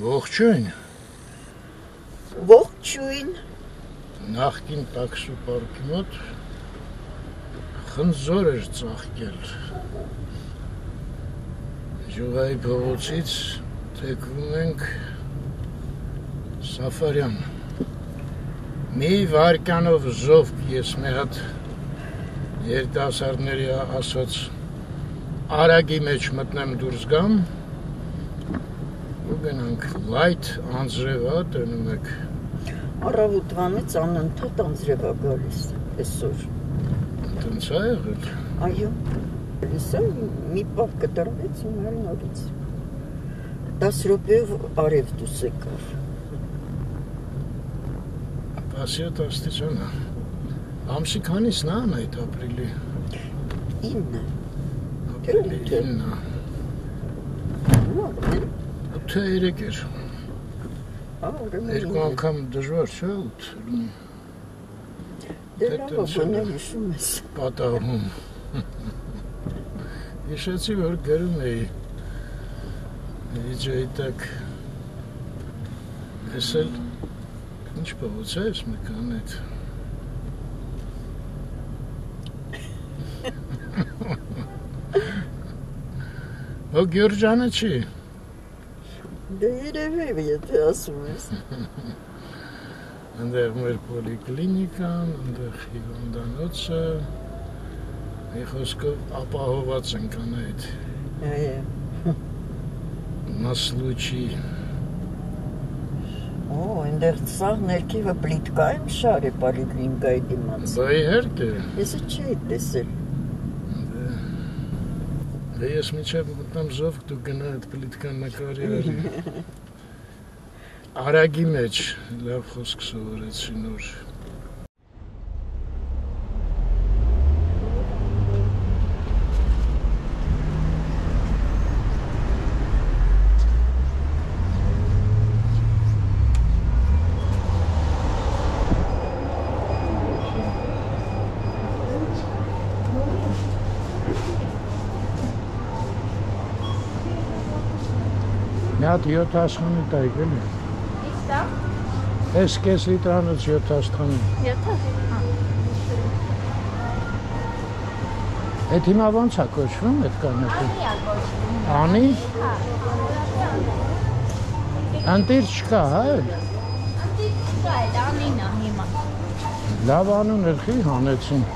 Ողջույն։ Ողջույն։ Նախկին տաքսու պարկի մոտ խնձոր էր ծաղկել։ Ջուղայի փողոցից թեքվում ենք Սաֆարյան։ Մի վարկանով զովք ես մի հատ երիտասարդների ասած արագի մեջ մտնեմ դուրս գամ ու գնանք լայթ անձրևա տնում եք։ Առավոտվանից անընդհատ անձրև է գալիս այսօր։ Տենց է եղել։ Այո։ Լսա մի պահ կտրվեց ու մեր նորից 10 րոպեով արև դուս եկավ։ 17 աստիճան է։ Ամսի քանիսն է այդ ապրիլի։ 9։ Ապրիլի 9-ը։ 8-3 էր։ Երկու անգամ դժվար չէ 8։ Դե լավ բաներ հիշում ես։ Պատահում։ Հիշեցի, որ գրում էի DJ տակ էսել ինչ փողոց է ես մեկան այդ Ո Գյուրջանը չի։ Դե երևի եթե ասում ես։ Այնտեղ մեր պոլիկլինիկան, այնտեղ հիվանդանոցը, մի խոսքով ապահոված ենք անայդ։ Այո։ На случай։ Օ, այնտեղ սաղ ներքևը պլիտկա եմ շարի պոլիկլինիկայի դիմաց։ Դա իհարկե։ Ես չէի տեսել։ Դե ես միջև մտնամ զովք դու գնա այդ պլիտկան նկարի արի։ Արագի մեջ լավ խոսք սովորեցի նոր։ Մի հատ 7 աշխանի տայք էլի։ Իստա։ Ես կես լիտրանոց 7 աշխանի։ 7-ը։ Էդ հիմա ոնց է կոչվում էդ կանեքը։ Անի է կոչվում։ Անի։ Հա։ Անտիր չկա, հա էլ։ Անտիր չկա էլ անին է հիմա։ Լավ անուն էր խի հանեցին։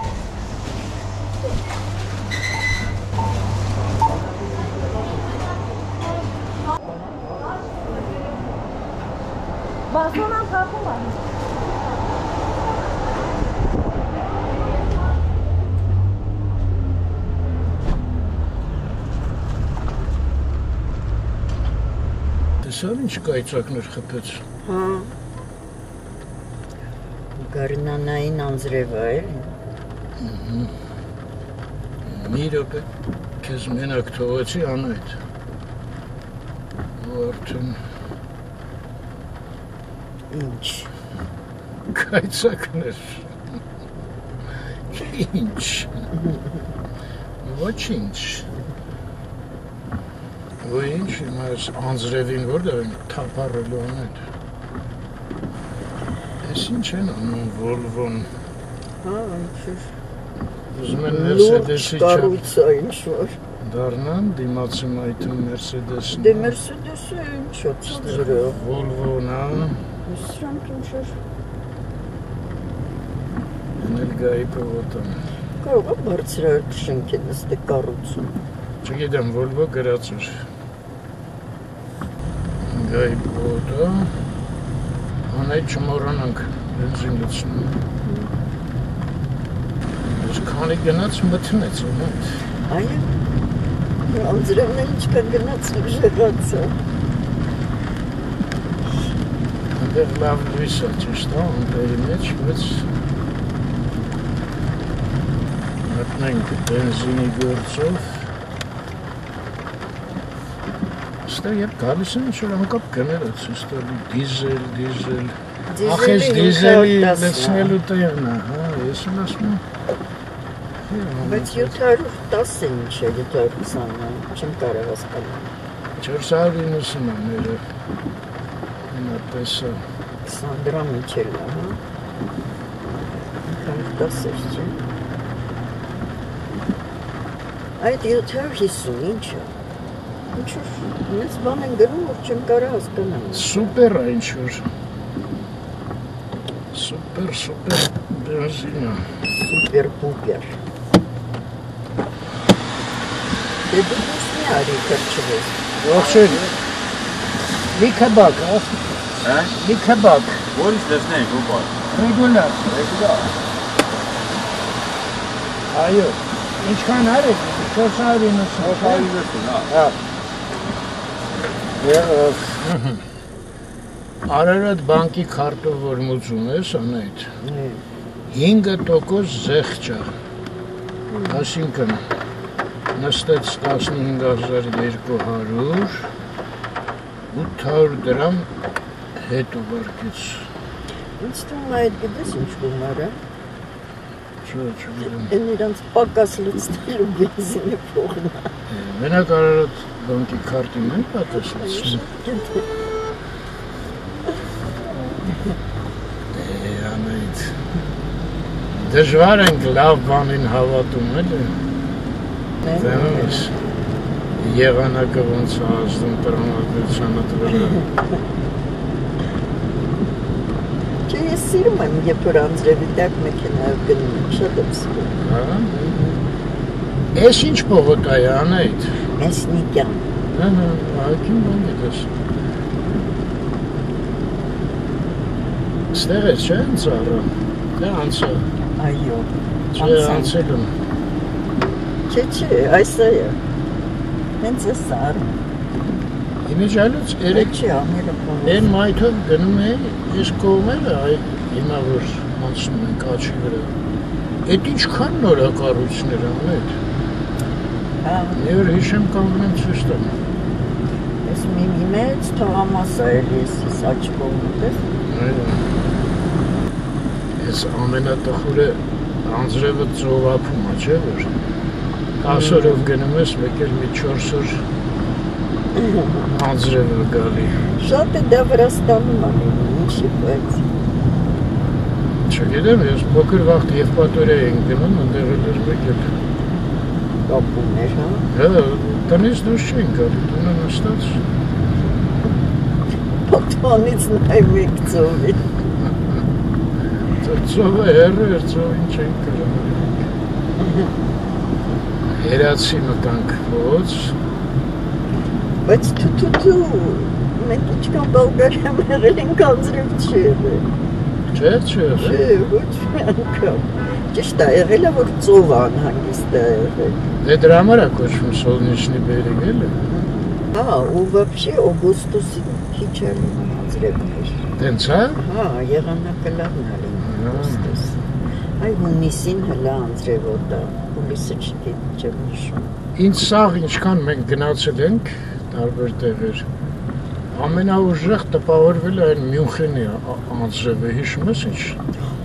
Բազոնան կապում է։ Տեսավ ինչ կայծակներ խփեց։ Հա։ Գարնանային անձրև է էլի։ Մի րոպե քեզ մենակ թողեցի անայդ։ Ու արդեն Ինչ։ կայծակներ։ Ինչ։ Ոչինչ։ Ու ինչ հիմա այս անձրևին որտեղ են թափառելու անայդ։ Ես ինչ են անում Volvo-ն։ Հա, ինչ։ Ուզում են Mercedes-ի Կարուցա ինչ-որ։ դառնան դիմացի մայթում Mercedes-ն։ Դե Mercedes-ը ինչ է ծրով։ Volvo-ն է։ Սրանք ինչ-որ։ Ենել գայի պողոտան։ Կարող է բարձրահարկ շենք են ստե կառուցում։ Չգիտեմ, Volvo գրած էր։ Գայի պողոտա։ Անայդ չմոռանանք բենզին լցնում։ Ես քանի գնաց մթնեց ունդ։ Այո։ Անձրևն էլ ինչքան գնաց ուժեղացա։ Այնտեղ լավ լույս է ճիշտ է, անտերի մեջ, բայց մտնենք բենզինի գործով։ Ստեղ երբ գալիս են ինչ-որ անկապ գները ցույց տալի դիզել։ Ախես դիզելի լցնելու տեղն է, հա, ես եմ ասում։ Բայց 710 է ինչ է, 720 է, չեմ կարող հասկանալ։ 490 ամերը նապես 20 դրամ իջել է, հա։ Կարդասեր չէ։ Այդ 750 ինչ է։ Ինչու մեծ բան են գրում, որ չեմ կարող հասկանալ։ Սուպեր է ինչ-որ։ Սուպեր բենզինը։ Սուպեր-պուպեր։ Դե դու ուսնի արի կրչվես։ Ողջույն։ Մի քեբակ, հա։ Հա։ Մի քեբակ։ Որից դեսնենք ու բան։ Ռեգուլար։ Այո։ Ինչքան արեք, 490, հա։ Արարատ բանկի քարտով որ մուծում ես, անայդ 5% զեղչ է, այսինքն նստեց 15,200, 800 դրամ հետ ուղարկեց։ Ինձ թվում է այդ գիտես ինչ գումար է։ Չգիտեմ։ Են իրանց պակաս լցնելու բենզինը փողն է։ Մենակ Արարատ բանկի քարտին են պակաս լցնում։ Անայդ դժվար ենք լավ բանին հավատում էլի։ Դենում ես եղանակը ոնց է ազդում տրամադրությանը վրա։ Չէ, ես սիրում եմ, երբ որ անձրևի տակ մեքենայով գնում եմ, շատ եմ սիրում։ Հա։ Էս ինչ պողոտա է, Անայդ։ Մեսնիկյան։ Հա, ակին բան գիտես։ Ստեղ ես չէ ընծառը, թե անցը։ Այո։ Չէ, անցել եմ։ Չէ, այս է։ Հենց է սար։ Իմիջալուց երեք Չի ամերը փողոց։ են մայթով գնում է, ես կողմերը, հիմա որ անցնում ենք աչի վրա։ Էդ ինչքան նորակառույցներ անեդ։ Հա, Մի օր հիշեմ կանգնեմ ցույց տամ։ ես մի մեծ թղամաս է ես աչ կողմից։ Ես ամենատխուրը անձրևը ծովափում է, չէ՞ որ 10 օրով գնում ես, մեկ էլ մի 4 օր անձրևը գալի։ Շատ է դա Վրաստանում անում, ինչի բայց։ Չգիտեմ, ես փոքր վաղտ Եվպատորիա ենք գնում, ընդեղ էր մեկ էլ։ Կապում էր, հա։ Հա, տնից դուրս չենք գալի, տունը նստած։ Պատանից նայում եք ծովին։ Ծովը հեռու էր, ծովին չենք գալի։ Հերացի մտանք ոց։ Բայց թու, մենք ինչքան Բալգարիայում եղել ենք անձրև չի եղել։ Չէ։ Չէ, ոչ մի անգամ։ Ճիշտ է, եղել է, որ ծով անհանգիստ է եղել։ Դե դրա համար է կոչվում Սոլնիչնի բերեգ էլը։ Հա, ու вообще օգոստոսին քիչ էր անձրևներ։ Տենց է։ Հա, եղանակը լավն էր օգոստոս։ Այ հունիսին հլա անձրևոտա, հուլիսը չեմ հիշում։ Ինչ սաղ ինչքան մենք գնացել ենք տարբեր տեղեր։ Ամենաուժեղ տպավորվել է այն Մյունխենի անձրևը, հիշում ես ինչ։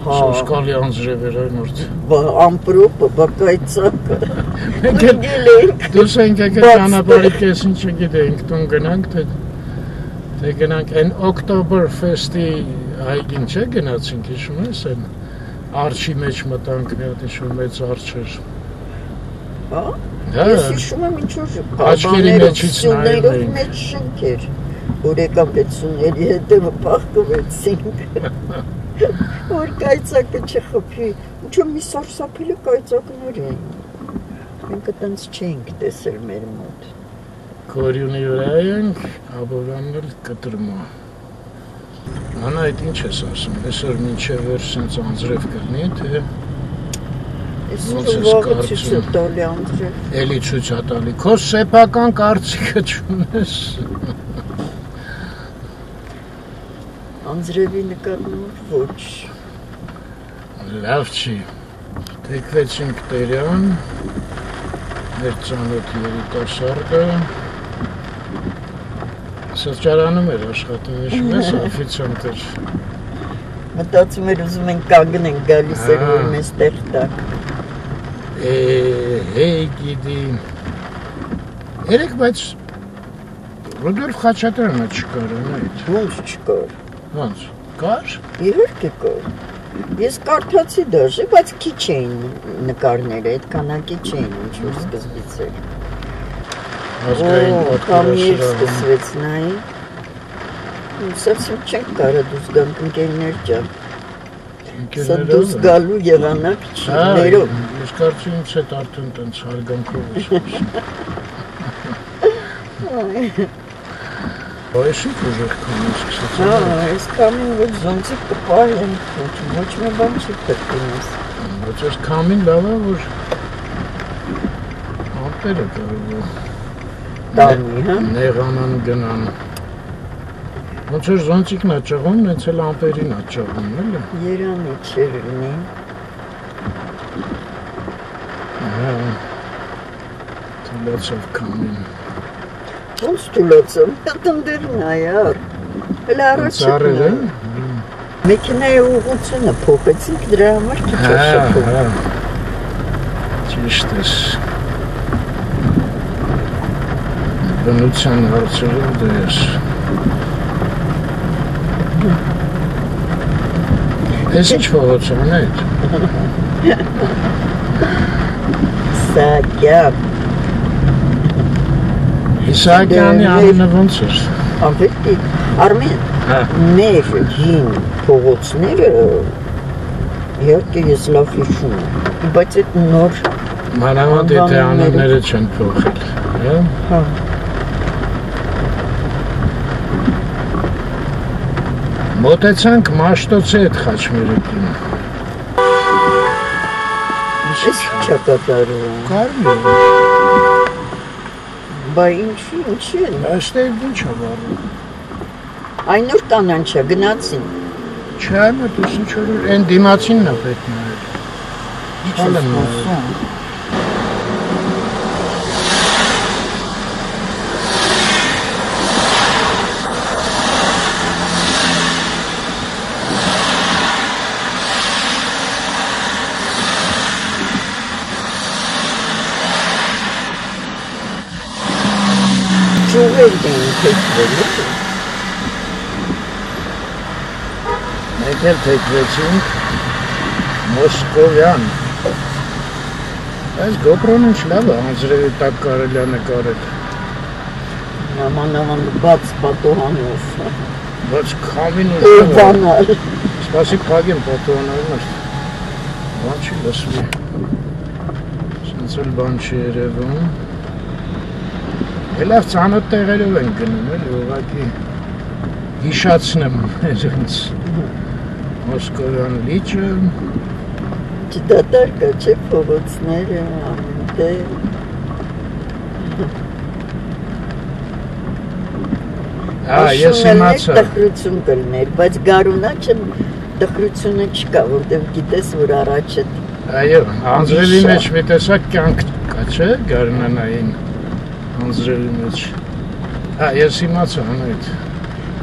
Սոսկալի անձրև էր այն օրդ։ Ամպրոպը, բակայցակը։ Մենք դուս ենք եկել ճանապարհի կեսին չգիտենք, տուն գնանք, թե գնանք այն Oktoberfest-ի այգին չէ գնացինք, հիշում ես այն արջի մեջ մտանք, մի հատ ինչ-որ մեծ արջ էր։ Հա։ Հա։ Ես հիշում եմ ինչ-որ Աչքերի մեջից նայում էինք։ Մեծ շենք էր, որ եկան պետությունների հետևը պահկվեցինք, որ կայծակը չխփի, ինչու մի սարսափելի կայծակներ էին, մենք այտենց չենք տեսել մեր մոտ։ Կորյունի վրա ենք, Աբովյանն էլ կտրմա։ Անա այդ ինչ ես ասում, այսօր մինչև էր սենց անձրև կլնի, թե Ես ոնց ես վաղը կարծում։ ցույց է տալի անձրև։ Էլի ցույց է տալի, քո սեփական կարծիքը չունես։ Անձրևի նկատմամբ ոչ։ Լավ չի։ Թեքվեցինք Տերյան, մեր ծանոթ երիտասարդը։ Սրճարանում էր աշխատում, հիշում ես, օֆիցիանտ էր։ Մտածում էր ուզում ենք կանգնենք, գալիս էր որ մեզ տեղ տակ։ Հեյ գիտի։ Երեք բայց Ռուդոլֆ Խաչատրյանը չկար այդ։ Ոնց չկար։ Ոնց։ Կար։ Իհարկե կար։ Ես կարդացի դաժե, բայց քիչ էին նկարները, այդ քանակի չէին ինչ որ սկզբից էր։ Ազգային Կամիր պատկերասրահում։ սկսվեց նայի։ Совсем չենք կարա դուս գանք ընկերներ ջան։ Սա դուս գալու եղանակ չի, ներով։ Ես կարծում եմ այդ արդեն տենց հարգանքով է։ Այս ինչ ուժեղ կամին սկսեց։ Այս կամին որ զոնցիկ կպահեն, ոչ մի բան չի կրկինես։ Բայց այս կամին լավ է, որ ամպերը կարող Տանի, հա։ նեղանան գնան։ Ոնց որ զոնցիկն է ճղում, նենց էլ ամպերին է ճղում, էլի։ Երանի չէր լինի։ Թուլացավ կամին։ Ոնց թուլացավ, տնդերն է, յար։ Հələ առաջիկն է։ Մեքենայի ուղղությունը փոխեցինք, դրա համար քիչ է շփում։ Ճիշտ ես։ Բնության հարցերով դες։ Ես ինչ փողոց են այդ։ Սակյապ։ Իսահակյանի անունը ոնց էր։ Անվերտի, Արմեն, Հա։ մեր հին փողոցները իհարկե ես լավ հիշում եմ, բայց այդ նոր Մանավանդ եթե անունները չեն փոխել, հա։ հա Մոտեցանք Մաշտոցի այդ խաչմերուկին։ Ես չա կատարում։ Կարմիր։ Բա ինչի են։ Այստեղ ինչ է վառում։ Այնօր կանանչա գնացին։ Չէ, մտուս ինչ որ այն դիմացինն է պետք նայել։ Ինչ եմ ասում։ Ճուղեր էին թեքվել, Մենք էլ թեքվեցինք Մոսկովյան։ Այս GoPro-ն ինչ լավ է, անձրևի տակ կարելի է նկարել։ Նամանավան բաց պատոհանով։ Բայց քամին ու Բանալ։ Սպասի փագեմ պատոհանարն է։ Բան չի լսվի։ Սենց էլ բան չի երևում։ Լավ ծանոթ տեղերով են գնում, էլի ուղղակի հիշացնեմ ինձ Մոսկովյան լիճը։ Չդատարկա չէ փողոցները, ամենտեղ։ Ես իմացա։ Տխրություն կլներ, բայց գարունակ չեմ տխրությունը չկա, որտեղ գիտես, որ առաջ է։ Այո, անձրևի մեջ մի տեսակ կյանք կա, չէ, գարնանային անձրևի մեջ։ Ես իմացա այդ։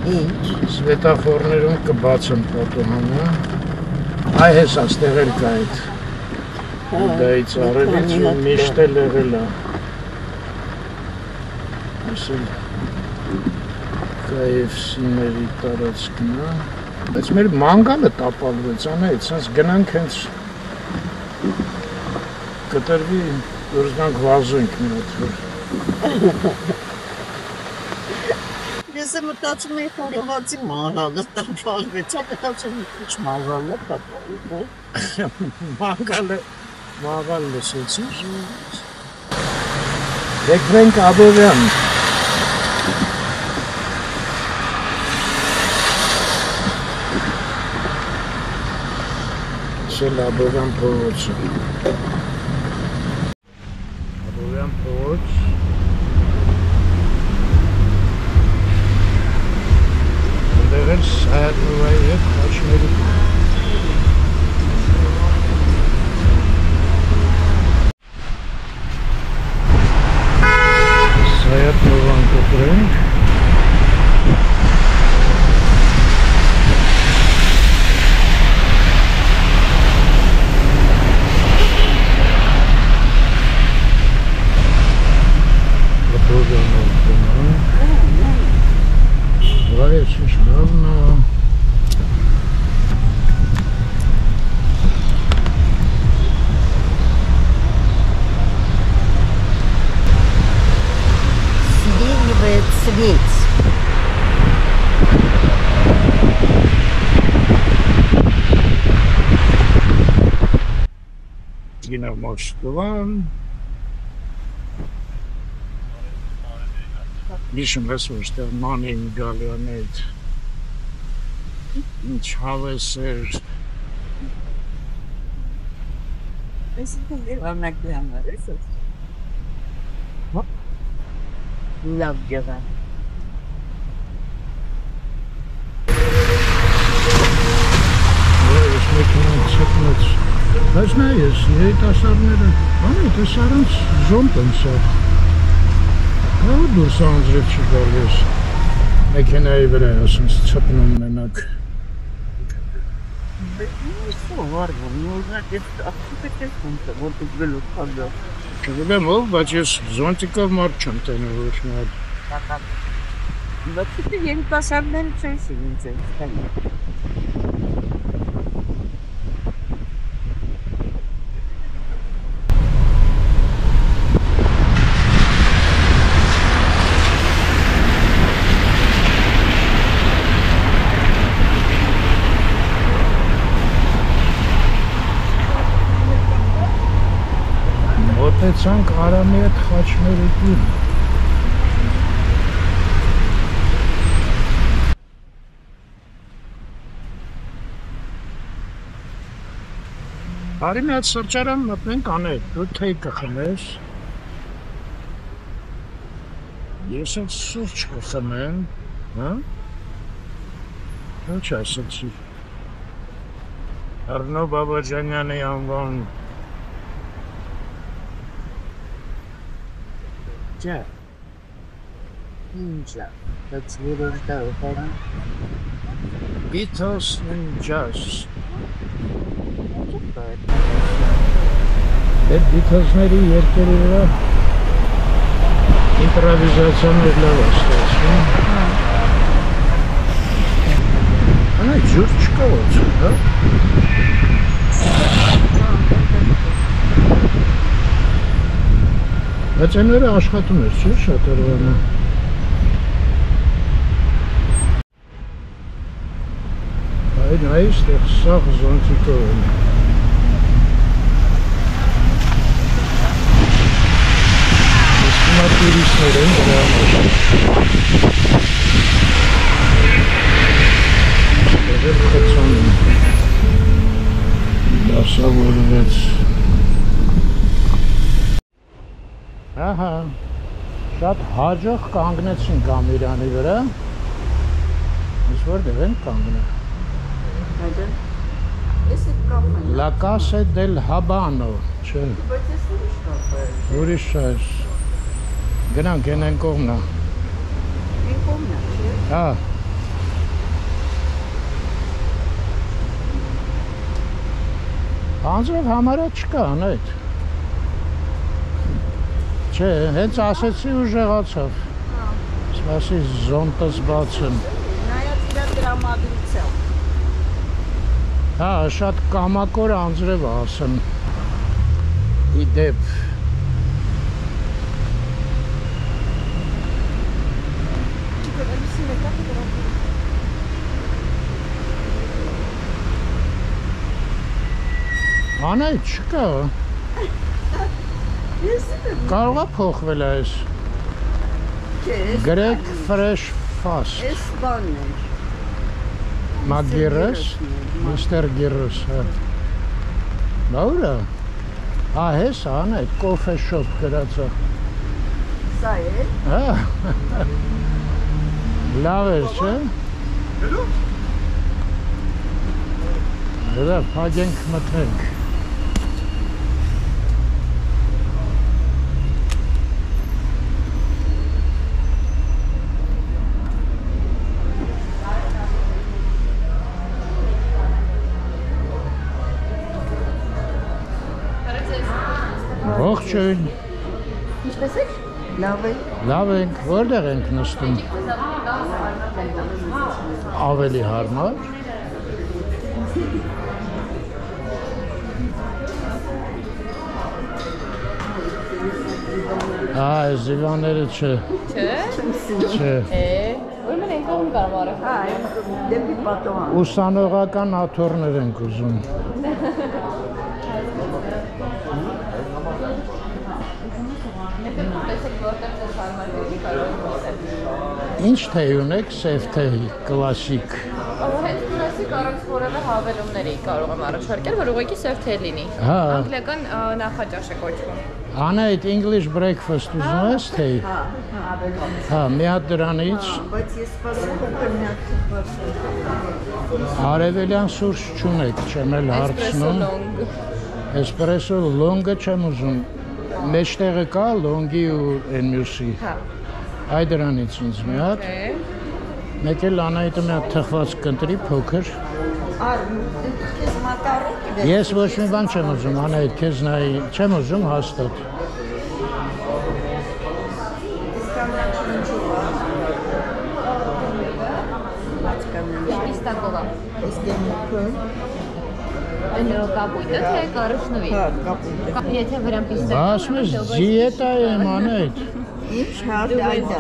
Ինչ։ Սվետաֆորներում կբացեն պատոհանը։ Այ հես աստեղ էլ կա այդ։ Դայից արելից ու միշտ էլ եղել է։ Ասել KFC-ների տարածքն է։ Բայց մեր մանգալը տապալվեց, անայց, սենց գնանք հենց կտրվի, որ զգանք վազենք մի հատ որ։ Ես եմ մտածում էի խորովածի մաղալը տապալվեց, մտածում ինչ մաղալը տապալվեց։ Մաղալ լսեցիր։ Եկվենք Աբովյան։ Սել Աբովյան փողոցը։ Աբովյան փողոց։ Այնտեղ էլ Սայաթովայի հետ խաչմերուկ։ Սայաթովան կտրենք։ Աբովյանով գնանք։ Լավն է։ Сливает цвет. Գինը Մոսկվան։ Միշում ես որ ստեղ մանին գալյան այդ ինչ հավես էր։ Այսինքն դեռ աններ ես։ Լավ ջան։ Ես մեկին ցկնած։ Բայց նայես, երիտասարդները, անի դες առանց զոնտ են սա։ Հա դուրս անձրև չի գալիս։ Մեքենայի վրա ասենց ցպնում մենակ։ Չգիտեմ ով, բայց ես զոնտիկով մարդ չեմ տենում ոչ մի հատ։ Բայց դե երիտասարդները չեն սիրում։ Մոտեցանք Արամի հետ խաչմերուկին։ Արի մի հատ սրճարան մտնենք անենք, դու թեյ կխմես։ Ես էլ սուրճ կխմեմ, հա? Ինչ ասեցի։ Արնո Բաբաջանյանի անվան Ջա։ Ինչա, that's little dough, Beatles and Jazz։ Այդ Beatles-ների երկերի վրա իմպրովիզացիաներ լավ է ստացվում։ Անա ջուր չկա ոնց, հա։ Բայց այնները աշխատում էր, չէ՞, շատ օրվանը։ Այդ նայիս տեղ սաղ զոնտիկով են։ Իսկ հիմա տուրիստներ են դրա համար։ Ստեղ խցան են։ Դասավորվեց։ Ահա, շատ հաջող կանգնեցին կամիրանի վրա, ինչ որտեղ են կանգնել։ La Casa del Habano, չէ։ Բայց ես ուրիշ կապ է։ Ուրիշ է։ Գնանք են կողմնա։ Այն կողմնա, չէ։ Հա։ Անձրև համարը չկան այդ։ Չէ, հենց ասեցի ու ժեղացավ։ Սպասի զոնտս բացեմ։ Նայած իրա դրամատուրգիա։ Հա, շատ կամակոր անձրև ասեմ։ Իդեպ։ Անայ չկա։ Կարող է փոխվել այս։ Greg Fresh Fast։ Էս բանն է։ Մագիրս, Mr. Գիրս, հա։ Նորը։ Հա, հես ան այդ կոֆե շոփ գրածա։ Սա է։ Հա։ Լավ է, չէ՞։ Դա փագենք մտնենք։ Ողջույն։ Ինչպես եք։ Լավ է։ Լավ ենք, որտեղ ենք նստում։ ավելի հարմար։ Այս դիվանները չէ։ Չէ։ Չէ։ Ուրեմն այն կողմ կարող արեք։ Հա, դեպի պատոհան։ Ուսանողական աթոռներ ենք ուզում։ Ինչ թեյ ունեք, սև թեյ, կլասիկ։ Հենց կլասիկ առանց որևէ հավելումների կարող եմ առաջարկել, որ ուղղակի սև թեյ լինի։ Հա։ Անգլիական նախաճաշ է կոչվում։ Անայդ English breakfast ուզում ես թեյ։ Հա, մի հատ դրանից։ Բայց ես սպասում եմ մի հատ սպասում։ Արևելյան սուրճ չունեք, չեմ էլ հարցնում։ Էսպրեսո լոնգը չեմ ուզում։ Մեջտեղը կա լոնգի ու այն մյուսի։ Հա։ Այ դրանից ինձ մի հատ։ Մեկ էլ Անահիտը մի հատ թխված կընտրի փոքր։ Քեզ մակարոնի։ Ես ոչ մի բան չեմ ուզում, Անահիտ, քեզ նայի, չեմ ուզում հաստատ։ Պիստակովա։ Իսկենքն։ Այն կապույտը թե կարշնվի։ Հա, կապույտը։ Եթե վրան պիստակ։ Ասում ես դիետա եմ Անահիտ։ Ինչ հատ այդա։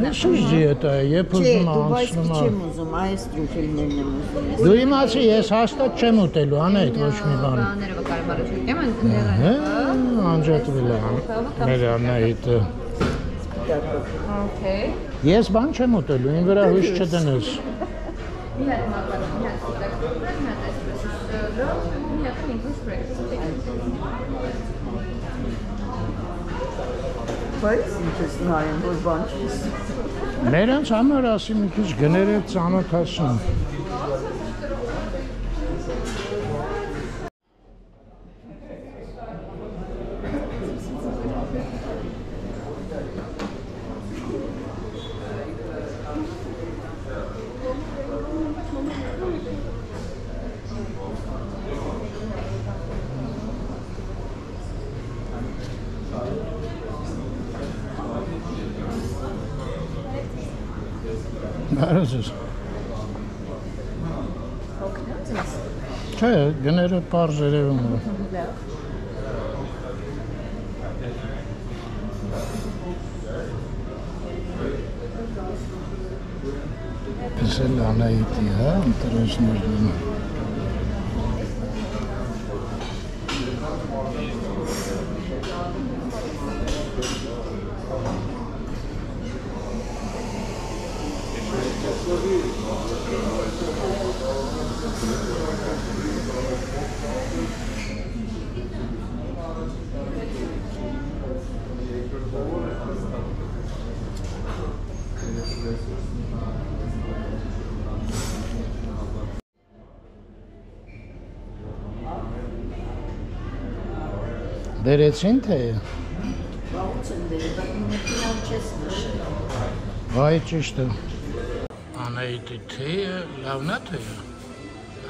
Ինչ դիետա է, երբ Չէ, ուզում դու բայց անցնում չեմ ուզում, այս տրուֆելներն եմ ուզում։ Դու իմացի, ես հաստատ չեմ ուտելու, Անահիտ, ոչ մի բան։ Բաները կարող առաջարկեմ, ընկներները։ Հա, անջատվել է մեր Անահիտը։ Okay։ Ես բան չեմ ուտելու, ին վրա հույս չդնես։ Մի հատ մակարոն, մի հատ պիստակ, մի հատ էսպրեսո, մի հատ English breakfast։ Բայց ինչ ես նայում, որ բան չես։ Մերոնց համար ասի մի քիչ գները ծանոթացնում։ Բարոս ես։ Չէ, գները պարզ երևում է։ Ես էլ Անահիտի, հա, ընտրեջներն եմ։ Բերեցին թեյը։ Բաղուց են դերի, բայց մեկինան չես նշել։ Վայ ճիշտ է։ Անահիտի թեյը լավն է թեյը,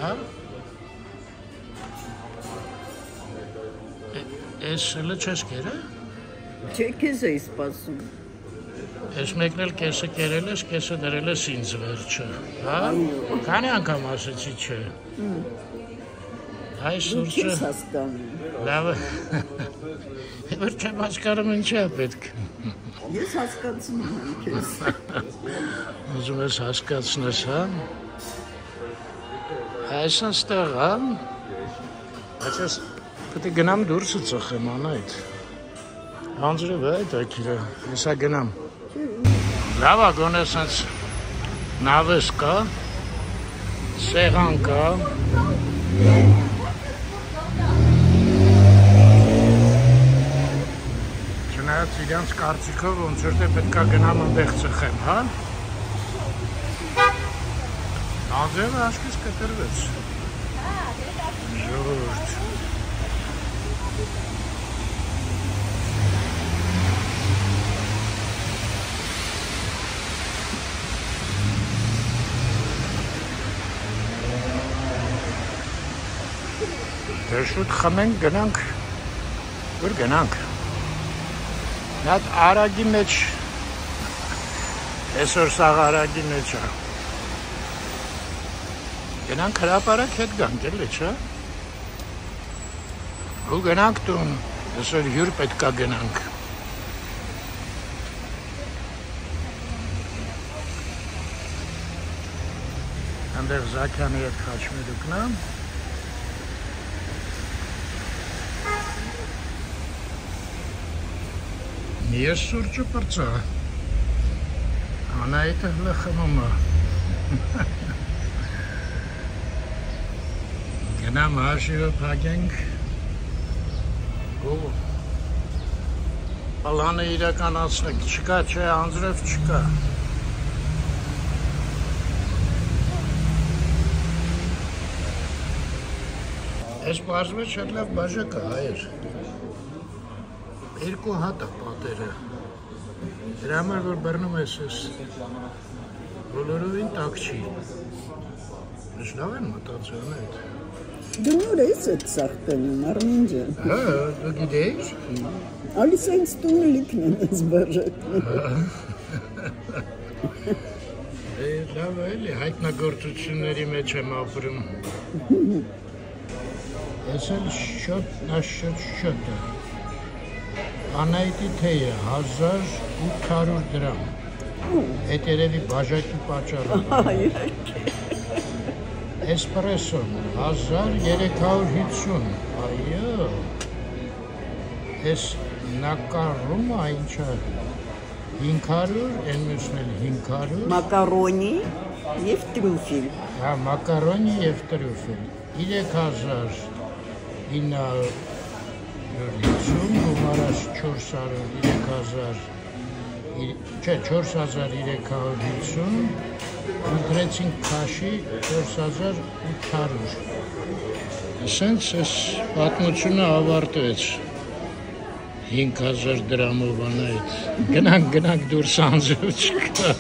հա։ Էս շելը չես կերը։ Չէ, քեզ էի սպասում։ Ես մեկն էլ կեսը կերել ես, կեսը դրել ես ինձ վերջը, հա։ Քանի անգամ ասեցի չէ։ Այս սուրճը Չես հասկանում։ լավ է։ Որ չեմ հասկանում ինչի է պետք։ Ես հասկացնում եմ քեզ։ Ուզում ես հասկացնես, հա։ Այս աստեղ, հա։ Բայց ես պետք է գնամ դուրսը ծխեմ, Անահիտ։ Հանձրև է այդ ակիրը, եսա գնամ։ Լավ է, գոնե սենց նավես կա, սեղան կա։ Չնայած իրանց կարծիքով ոնց որ թե պետք է գնամ այնտեղ ծխեմ, հա։ Անձրևը աչքից կտրվեց։ Ժողովուրդ։ Դե շուտ խմենք, գնանք, որ գնանք։ Նատ արագի մեջ, այսօր սաղ արագի մեջ է։ Գնանք հրապարակ հետ գանք էլի, չէ՞։ Ու գնանք տուն, այսօր հյուր պետքա գնանք։ Անդեր Զաքյանի հետ Խաչմերուկն է։ Ես սուրճը պրծա։ Անայիթը լխնում է։ Գնամ հաշիվը փակենք։ Ու պլանը իրականացնենք, չկա, չէ, անձրև չկա։ Այս բարձվը շատ լավ բաժակ է, հայր։ Երկու հատ է պատերը։ Դրա համար որ բռնում ես ես բոլորովին տակ չի։ Ես լավ են մտածում այդ։ Դու նոր ես այդ սախտենում, Արմին ջան։ Հա, դու գիտեիր։ Ալիս այնց տունը լիքն են այս բաժակները։ Լավ էլի, հայտնագործությունների մեջ եմ ապրում։ Ես էլ շոտ է։ Անայտի թեյը 1800 դրամ։ Այդ երևի բաժակի պատճառով։ Էսպրեսոն 1350։ Այո։ Այս նակարումը ինչա 500, այն մյուսն էլ 500։ Մակարոնի և տրյուֆիլ։ Հա, մակարոնի և տրյուֆիլ։ 3950 գումարած 400, 3000, չէ, 4350, ընտրեցինք քաշի 4800։ Ասենց ես պատմությունը ավարտվեց 5000 դրամով անայդ։ Գնանք դուրս անձև չկա։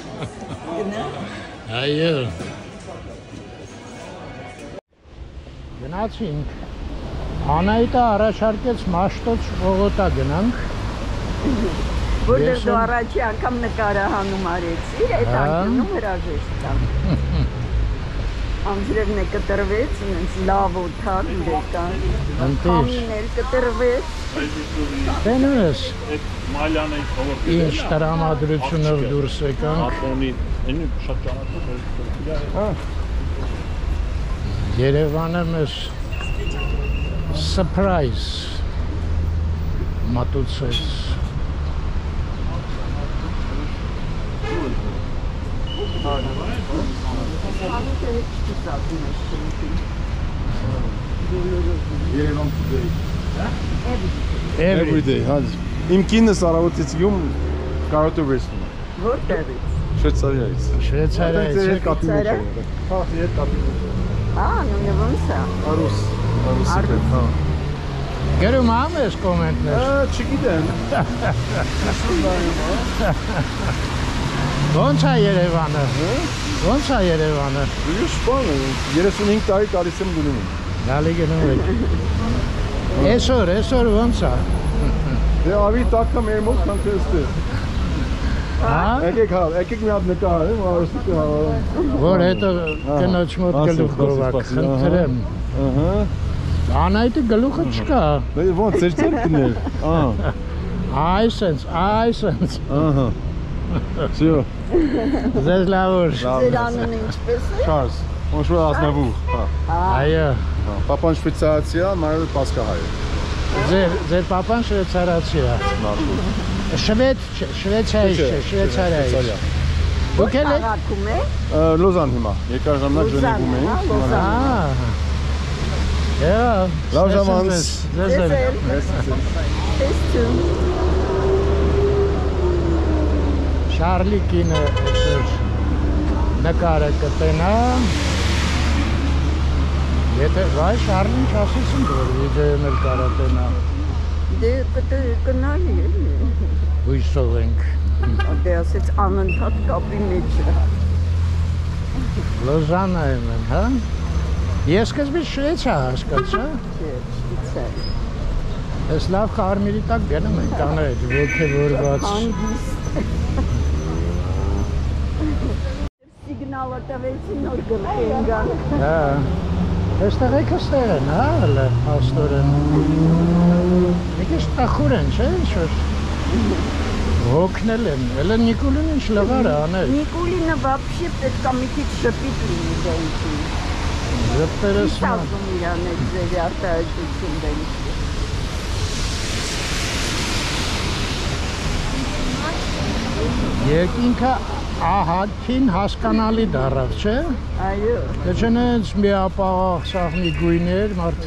Այո։ Գնացինք։ Անայտը առաջարկեց Մաշտոց Պողոտա գնանք։ Որտեղ դու առաջի անգամ նկարահանում արեցիր, այդ անկյունում հրաժեշտ տան։ Անձրևն է կտրվեց, ինձ լավ օթար, իրեկան։ Համին էլ կտրվեց։ Տենում ես։ Այդ Մալյանի խորհրդի Ինչ տրամադրությունով դուրս եկանք։ Արտոնի, այնի շատ ճանաչում է։ Երևանը մեզ surprise մատուցեց։ Every day, հաց։ Իմ կինս առավոտից գյում կարոտովերսնում է։ Որտեղից։ Շվեյցարիայից։ Շվեյցարիայից։ Այդ կապի մեջ է։ Հա, այդ կապի մեջ։ նույնը ոնց է։ Արուսի, հա։ Գրում ամ ես կոմենտներ։ Չգիտեմ։ Ոնց է Երևանը։ Ոնց է Երևանը։ Ուրիշ բան է, 35 տարի տալիս եմ գնում եմ։ Դալի գնում եք։ Այսօր ոնց է։ Դե ավի տակը մեր մոտ քան թե ստեղ։ Հա։ Եկեք մի հատ նկարեմ, արուստի կհավարեմ։ Որ հետո կնոջ մոտ գլուխ գովակ, խնդրեմ։ Ահա։ Անայտի գլուխը չկա։ Դե ոնց ծեր ծերքն էր։ Ահա։ Այսենց։ Ահա։ Всё. Ձեզ լավ։ Ձեր անունը ինչպես է։ Charles. On joue à Aznavour. Այո։ Papan Շվեյցարացիա, մայրը Պասկահայ է։ Ձեր պապան շվեյցարացի է։ Շվեյցարիա։ Դուք եք Քաղաքում է։ Լոզան հիմա։ Երկար ժամանակ Ժնևում էինք։ Լավ ժամանց։ Ձեզ Շարլի կինը այսօր նկարը կտենա։ Եթե վայ Շարլին չասեցին, որ վիդեոն էլ կարա տենա։ Դե կնայի էլի։ Հույսով ենք։ Դե ասեց անընդհատ կապի մեջ է։ Լոզանա եմ, հա։ Ես սկզբից Շվեյցարիա հասկացա։ Չէ, Շվեյցարիա։ Ես լավ կարմիրի տակ գնում ենք անայդ ոգևորված։ Հանգիստ։ Սիգնալ Հավատավեցի նոր գլխի ընկան։ Հա։ Այստեղ եք ստեղ են, հա, հələ աստորեն։ Եկես տախուր են, չէ՞, ինչ-որ։ Հոգնել են, հələ Նիկոլին ինչ լղար է անել։ Նիկոլինը вообще պետք է մի քիչ շփիտ լինի դենքի։ Ժպտերը սնա։ Ստացվում իրան այդ ձերի արտահայտություն դենքի։ Երկինքը ահագին հասկանալի դարավ, չէ՞։ Այո։ Դե չնենց մի ապաղ սաղմի գույներ, մարդ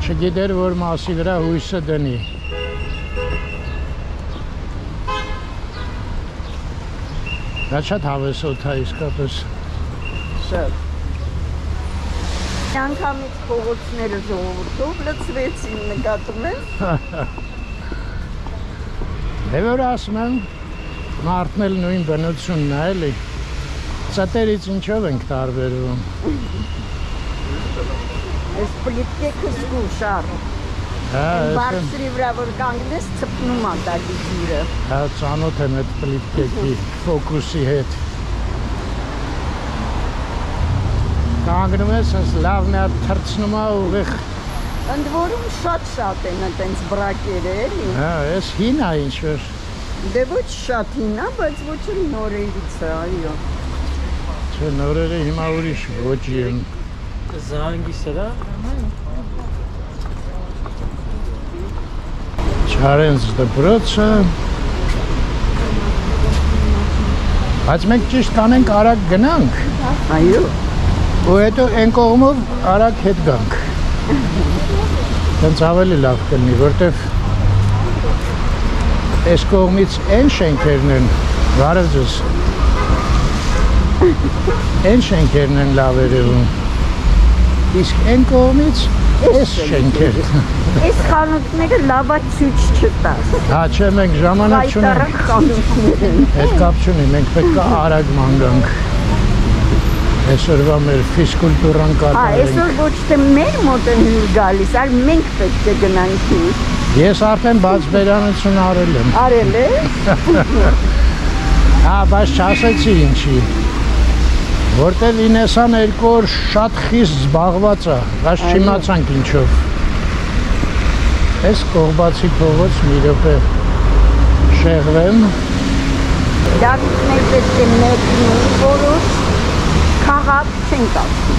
չգիտեր, որ մասի վրա հույսը դնի։ Դա շատ հավեսոտ է իսկապես։ Շատ։ Անգամից փողոցները ժողովրդով լցվեցին, նկատում ես։ Դե որ ասում եմ, մարդն էլ նույն բնությունն է, էլի։ Ծտերից ինչով ենք տարբերվում։ Այս պլիտկեքը զգուշ առ։ Բարձրի վրա որ կանգնես ծպնում է տակի ջուրը։ Հա, ծանոթ եմ այդ պլիտկեքի ֆոկուսի հետ։ Կանգնում ես, այս լավն է թրցնում է ուղիղ։ Ընդ որում շատ են այտենց բրակերը, էլի։ Հա, այս հին է ինչ-որ։ Դե ոչ շատ հին է, բայց ոչ էլ նորերից է, այո։ Չէ, նորերը հիմա ուրիշ ոճի են։ Զանգի սրա։ Չարենց դպրոցը։ Բայց մենք ճիշտ կանենք արագ գնանք։ Այո։ Ու հետո այն կողմով արագ հետ գանք։ Դենց ավելի լավ կլինի, որտեվ այս կողմից այն շենքերն են, բարև ձեզ, այն շենքերն են լավ երևում, իսկ այն կողմից այս շենքերը։ Այս խանութները լավա ցույց չտաս։ Հա, չէ, մենք ժամանակ չունենք։ Պայտառակ խանութներ են։ Այդ կապ չունի, մենք պետք է արագ ման գանք։ Այսօրվա մեր ֆիզկուլտուրան Հա, կատարենք։ այսօր ոչ թե մեր մոտ են հյուր գալիս, այլ մենք պետք է գնանք հյուր։ Ես արդեն բաց բերանություն արել եմ։ Արել է։ Հա, բայց չասեցի ինչի։ Որտեղ Ինեսան 2 օր շատ խիստ զբաղված է, բայց չիմացանք ինչով։ Այս կողբացի փողոց մի րոպե շեղվեմ։ Դավիթներ պետք է մեկնի, որոշ քաղաք չեն կապում։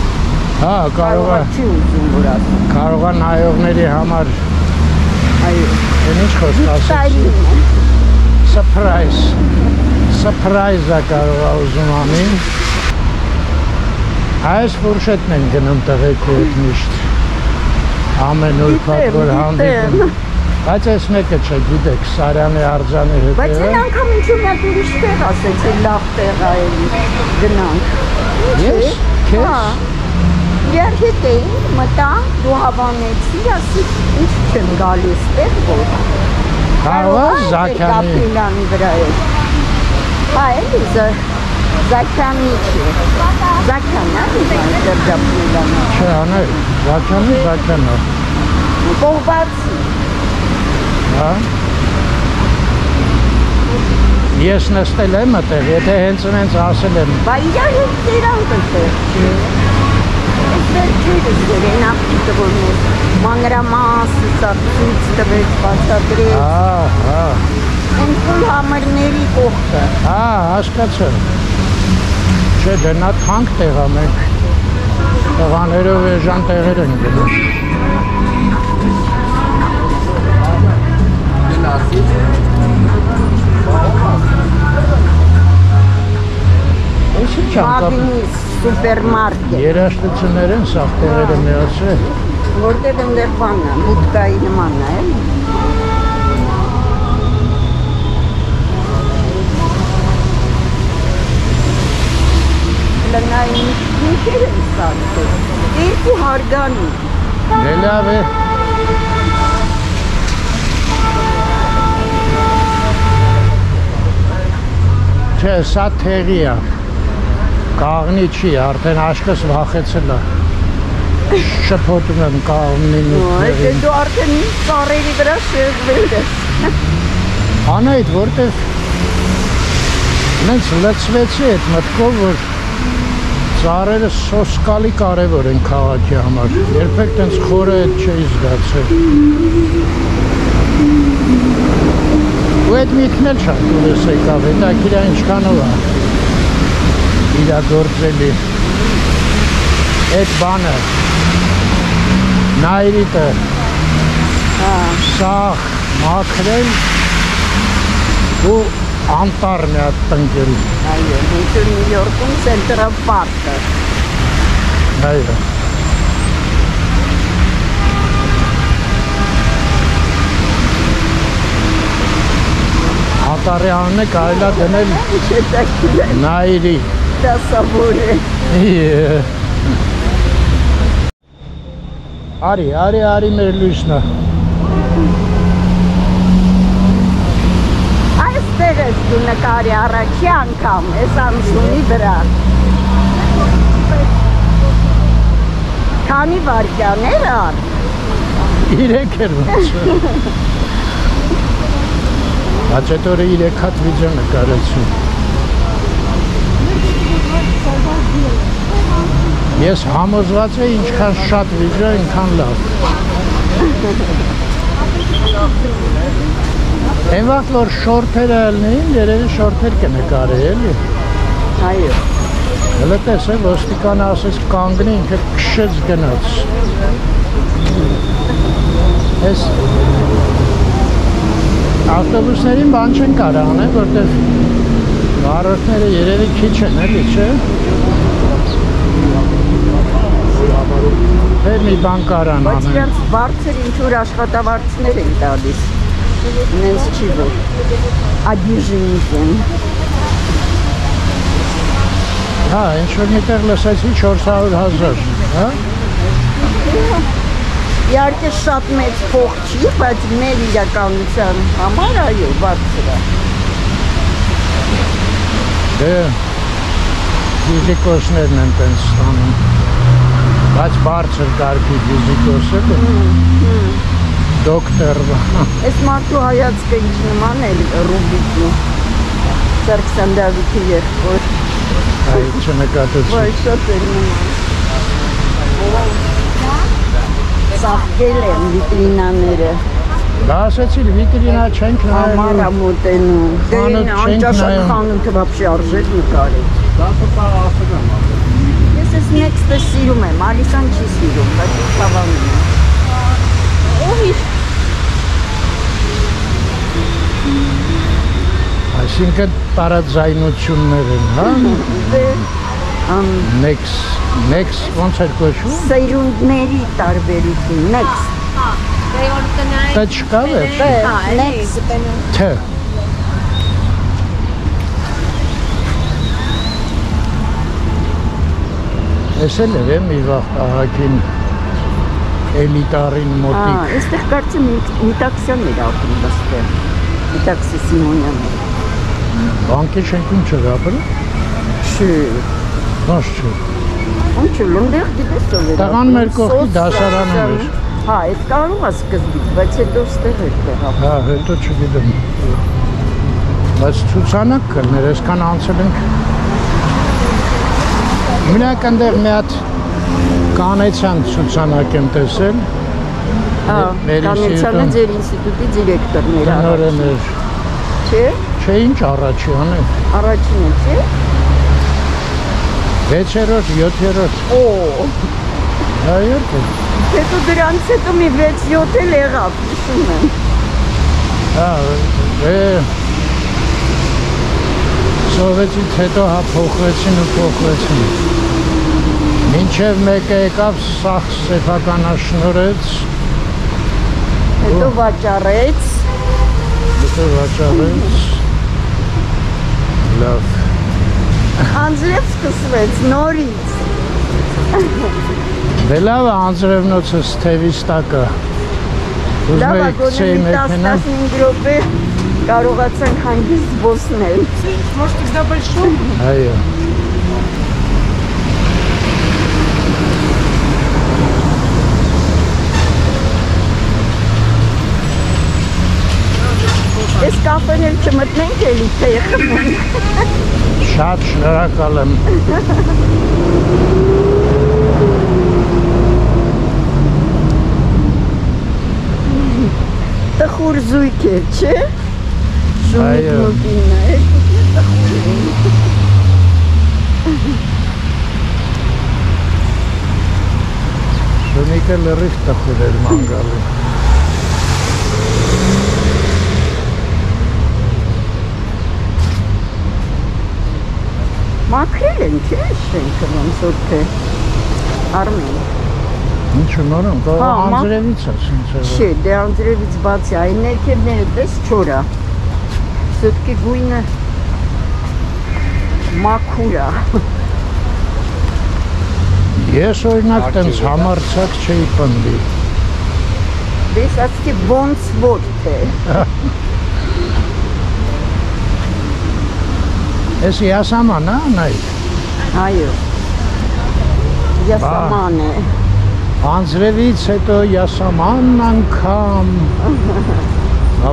Հա, կարող է նայողների համար Այո։ Են ինչ խոսք ասեցի։ Surprise է կարող է ուզում անին։ Այս ֆուրշետն են գնում տղեկու հետ միշտ։ Ամեն օր փակ որ հանդիպում։ Բայց այս մեկը չէ, գիտեք, Սարյանի արձանի հետ։ Բայց այն անգամ ինչ-որ մի հատ ուրիշ տեղ ասեցի, լավ տեղ է էլի, գնանք։ Ես? Քեզ? Իրար հետ էինք, մտանք, դու հավանեցի, ասի, ինչ չեմ գալիս տեղ, որ։ Կարող է Զաքյանի։ Կապիլանի վրա է։ Հա, էլի Զաքյանի չէ։ Զաքյան, Կապիլանի։ Չէ, աներ, Զաքյանը։ Կողբացի։ Հա։ Ես նստել եմ այդտեղ, եթե հենց ինձ ասել եմ։ Բա իրար հետ դերանք այդտեղ չի։ Այս վերջերս երեն ապտիկը որ մեր մանրամասը սա ցույց տվեց, բացատրեց։ Հա։ Այն փոլ համերների կողքը։ Հա, հասկացա։ Չէ, դե նա թանկ տեղ է, մենք տղաներով էժան տեղեր են գնում։ Այսի չան կապ։ Մագնիս սուպերմարկետ։ Երաշտություններ են սաղ տեղերը միացրել։ Որտեղ ընդեղ բանն է, մուտկայի նմանն է, էլի։ Լնային ինքեր են սարքել, 2 հարգանի։ Դե լավ է։ Չէ, սա թեղի է, կաղնի չի, արդեն աշկս վախեցել է, շպոտում եմ կաղնին ու թեղին։ Դու արդեն ծառերի վրա շեղվել ես։ Անայդ, որտև նենց լծվեցի այդ մտքով, որ Ծառերը սոսկալի կարևոր են քաղաքի համար։ Երբեք տենց խորը չէի զգացել։ Ու այդ միտքն էլ շատ դուրս եկավ, հետաքրքիր է ինչքանով է իրագործելի։ Այդ բանը նայրիտը սաղ մաքրել ու անտառն է տնկել։ Այո, մենք Նյու Յորքում Central Park-ը։ Այո։ Անտառի անունը կարելի է դնել Նայիրի։ Դասավոր է։ Արի մեր լույսնը։ Այստեղ ես դու նկարի առաջի անգամ, ես ամսունի վրա։ Քանի վարկյաներ ար։ 3 էր ոնց։ Բայց այդ օրը 3 հատ վիդեո նկարեցի։ Ես համոզված եմ ինչքան շատ վիդեո, այնքան լավ։ Այն վաղ որ շորթերը ելնեին, երևի շորթեր կնկարեի, էլի։ Այո։ Հələ տեսեք, ոստիկանը ասեց կանգնի, ինքը քշեց գնաց։ Ես ավտոբուսներին բան չեն կարող անել, որտեղ վարորդները երևի քիչ են, էլի, չէ՞։ Թե մի բան կարան Բայց անել։ իրենց բարձր ինչ-որ աշխատավարձներ են տալիս։ Նենց չի որ ադիժինից են։ Հա, ինչ-որ միտեղ լսեցի 400,000, հա։ Իհարկե շատ մեծ փող չի, բայց մեր իրականության համար այո, բարձր է։ Դե ֆիզիկոսներն են տենց ստանում, բայց բարձր կարգի ֆիզիկոսը դոկտոր։ Այս մարդու հայացքը ինչ նման է Ռուբիկի, Սարգսյան Դավիթի եղբոր։ Այ չնկատեցի։ Ոչ շատ էր նման։ Սաղկել են վիտրինաները։ Դա ասեցի վիտրինա չենք նայել։ Ամարա մոտենում։ Դե անճաշակ խանութը вообще արժեք նկարել։ Ես ես next-ը սիրում եմ, Ալիսան չի սիրում, բայց ես հավանում եմ։ Այսինքն տարաձայնություններ են, հա։ Next ոնց էր կոչվում։ Սերունդների տարբերություն, next։ Դա չկա վերջ։ Next։ Թե։ Ես էլ եմ մի վաղ ահագին էլիտարին մոտիկ։ Այստեղ կարծեմ Միտաքսյանն էր ապրում այստեղ։ Միտաքսի Սիմոնյանն։ Բանկի շենքում չեր ապրում։ Չէ։ Ոնց չէ։ Ոնց չէ, լնդեղ գիտես ով էր։ Տղան մեր կողքի դասարանում էր։ Հա, այդ կարող է սկզբից, բայց հետո ստեղ էր տեղափոխվել։ Հա, հետո չգիտեմ։ Բայց ցուցանակ կներ, այսքան անցել ենք։ Մենակ այնտեղ մի հատ կանեցյան ցուցանակ եմ տեսել։ Հա, կանեցյանը ձեր ինստիտուտի դիրեկտորն էր։ Տնօրեն էր։ Չէ։ Չէ, ինչ առաջի անել։ Առաջինը, չէ։ 6-րդ, 7-րդ։ Օ։ Այո։ Հետո դրանից հետո մի 6-7 էլ եղավ, հիշում եմ։ Հա, Սովետից հետո հա փոխվեցին ու փոխվեցին։ Մինչև մեկը եկավ, սաղ սեփականաշնորհեց։ Հետո վաճառեց։ Լավ։ Անձրև սկսվեց նորից։ Դե լավ է անձրևնոցը Ստևիս տակը։ Լավ է, գոնե մի 10-15 րոպե կարողացանք հանգիստ զբոսնել։ Այո։ Ես կաֆեն էլ չմտնենք էլի, թե խմենք։ Շատ շնորհակալ եմ։ Տխուր զույգ է, չէ։ Շունիկ մուկինը է, տխուր է։ Շունիկը լրիվ տխուր էր մանգալի։ Մաքրել են, չէ, շենքը ոնց որ թե Արմեն։ Ինչու նորում, անձրևից է շնչերը։ Չէ, դե անձրևից բացի, այն ներքևները տես չոր է։ Սոտքի գույնը մաքուր է։ Ես օրինակ տենց համարցակ չէի պնդի։ Դες ասկի ոնց որ թե։ Ես յասաման է, նայ։ Այո, յասաման է։ Անձրևից հետո յասաման անգամ։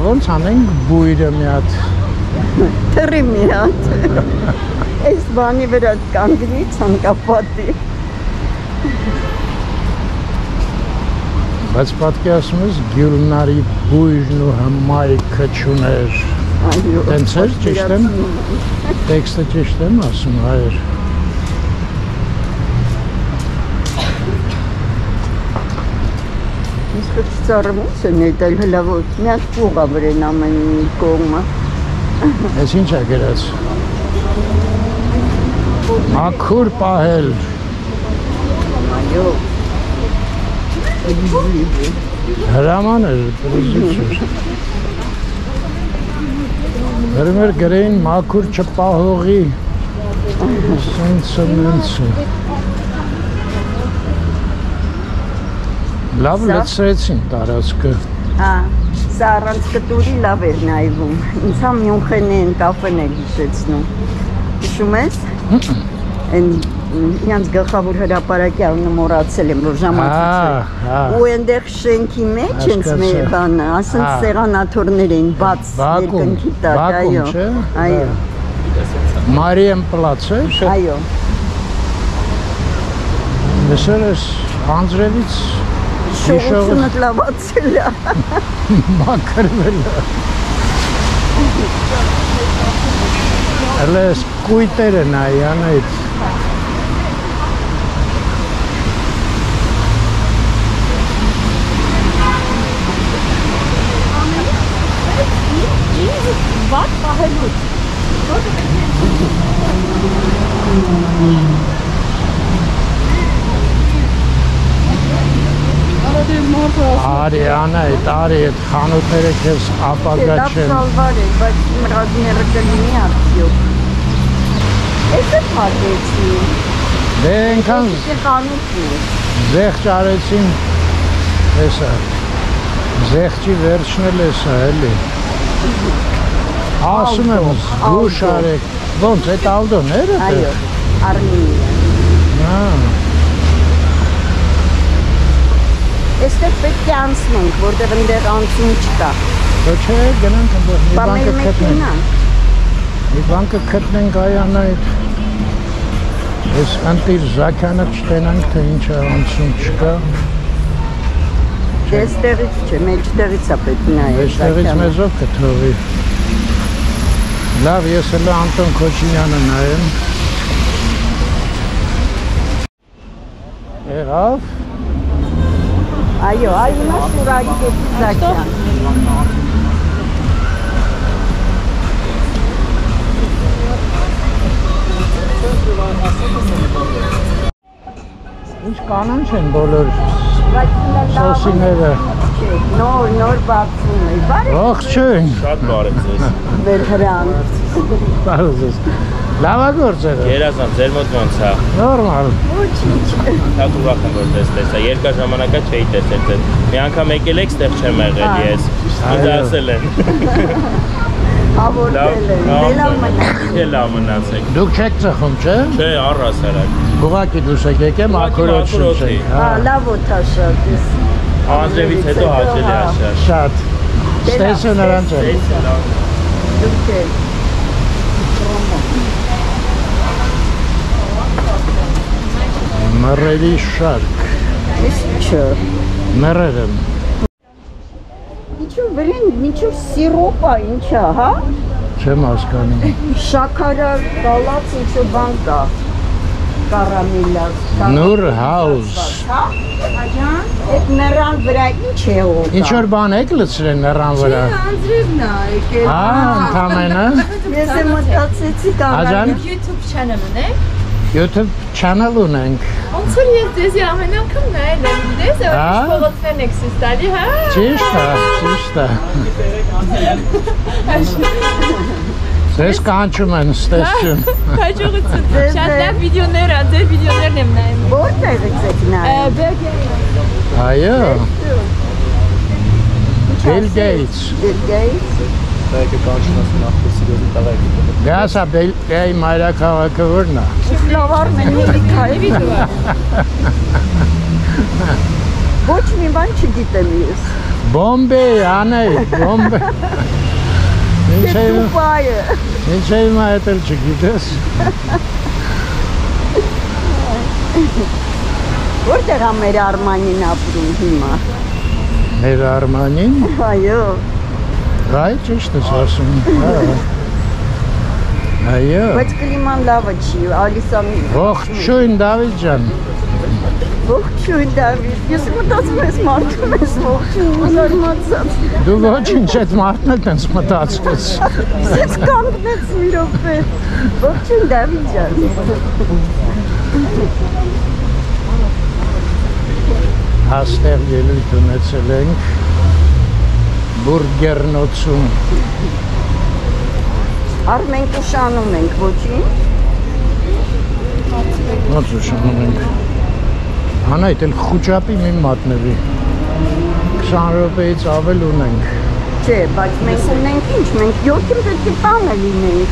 Ոնց անենք բույրը մի հատ։ Թռի մի հատ։ Այս բանի վրա կանգնի ցանկապատի։ Բայց պատկերացնում ես Գյուլնարի բույրն ու հմայքը չուներ։ Այո։ Տենց էր, ճիշտ եմ։ Տեքստը ճիշտ եմ ասում, հայր։ Իսկ ծառմուց է նետել հլավոտ, մի հատ կուղ է վրեն ամեն կողմը։ Ես ինչ է գրած։ Մաքուր պահել։ Այո։ Հրաման էր, պրիզիչ էր։ Հրում էր գրեին մաքուր չպահողի, սենցը մենցը։ Լավ լծրեցին տարածքը։ Հա, սա առանց կտուրի լավ էր նայվում։ Ինձ համ Մյունխենեն կաֆեն է հիշեցնում։ Հիշում ես։ Են իրանց գլխավոր հրապարակի անունը մոռացել եմ, որ ժամանցից է։ Ու այնտեղ շենքի մեջ ինձ մեր բանը, ասենք սեղանաթորներ էին բաց երկնքի տակ, այո։ Այո։ Մարիեմ պլաց է։ Այո։ Լսել ես անձրևից շողությունը լավացել է։ Մաքրվել է։ Հələ կույտերը նայան այդ։ Վատ պահելուց։ Արի, այդ խանութերը քեզ ապագա Լավ չեն։ շալվար է, բայց իմ ռազմերը կլինի արդյոք։ Էս է փակեցի։ Դե ենքան խանութն է։ զեղչ արեցին, էսա, զեղչի վերջն էլ էսա, էլի։ Ասում եմ, զուշ արեք, ոնց, այդ ալդոները։ Այո, Արմենիա։ Էստեղ պետք է անցնենք, որտեղ ընդեղ անցում չկա։ Չէ, գնանք ընդեղ, մի Բա մեր բանկը քտնենք։ մեքենան։ Մի բանկը քտնենք այան այդ։ Ես անտիր Զաքյանը չտենանք, թե ինչ է անցում չկա։ Դե էստեղից չէ, մեջտեղից է պետք նայել։ Էստեղից մեզով կթողի։ Լավ, ես էլ Անտոն Քոչինյանը նայեմ։ Եղավ։ Այո, այո, Շուրայի Զաքյան։ Ինչ կանանչ են բոլոր Սոսիները։ Նոր բացում է։ Ողջույն։ Շատ բարև ձեզ։ Վերհրան։ Բարև ձեզ։ Լավագործերը։ Երազան, ձեր մոտ ոնց է։ Նորմալ։ Ոչինչ։ Շատ ուրախ եմ որ ձեզ տեսա։ Երկար ժամանակա չէի տեսել ձեզ։ Մի անգամ եկել եք, ստեղ չեմ եղել ես։ Ինձ ասել են։ Ավորել են։ Լավ մնացեք։ Լավ մնացեք։ Դուք չեք ծխում, չէ։ Չէ, առհասարակ։ Ուղղակի դուս եք եկեմ ակորոտ շուշեք։ Հա, լավ օթաշատ։ Անձրևից հետո հաճելի է շատ։ Շատ։ Ստեսը նրանց է։ Դուք եք։ Մռելի շարք։ Ես չէ։ Մռել եմ։ Ինչ Ինչու վրեն, ինչու սիրոպա, ինչա, հա? Չեմ հասկանում։ Շաքարը կալած ինչու բան կա։ Կարամելած։ Նուր House։ Հա? Աջան, այդ նռան վրա ինչ է ողա։ Ինչ որ բան եք լցրել նռան վրա։ Անձրևն է եկել։ Հա, ընդամենը։ Ես եմ մտածեցի Աջան։ YouTube channel-ն է։ YouTube channel ունենք։ Ոնց որ ես դեզի ամեն անգամ նայել եմ, գիտես, որ փողոցներն եք ցույց տալի, հա։ Ճիշտ է, ճիշտ է։ Ձեզ կանչում են, ստեսություն։ Հաջողություն։ Շատ լավ վիդեոներ, ձեր վիդեոներն եմ նայում։ Որտեղից եք նայում։ Այո։ Bill Gates։ Bill Gates։ Դայքը կանչում ասում ախտը սիրոզի տղայք։ Գասա Bill Gates մայրաքաղաքը որն է։ Լավար մենի քայլի վիդեո։ Ոչ մի բան չգիտեմ ես։ Բոմբե, անե, բոմբե։ Դուբայը։ Ինչ է հիմա հետել չգիտես։ Որտեղ է մեր Արմանին ապրում հիմա։ Մեր Արմանին։ Այո։ Այ ճիշտ ես ասում։ Այո։ Բայց կլիման լավը չի, Ալիսամի։ Ողջույն Դավիթ ջան։ Ողջույն Դավիթ։ Ես մտածում եմ մարդում ես ողջույն զարմացած։ Դու ոչինչ այդ մարդն էլ տենց մտածվեց։ Ես կանգնեց մի րոպե։ Ողջույն Դավիթ ջան։ Հաստեղ ելույթ ունեցել ենք բուրգերնոցում։ Մենք ուշանում ենք, ոչինչ։ Ոնց ուշանում ենք։ Անայդ էլ խուճապի մի մատնվի։ 20 րոպեից ավել ունենք։ Չէ, բայց մենք ունենք ինչ, մենք 7-ին պետք է տանը լինենք։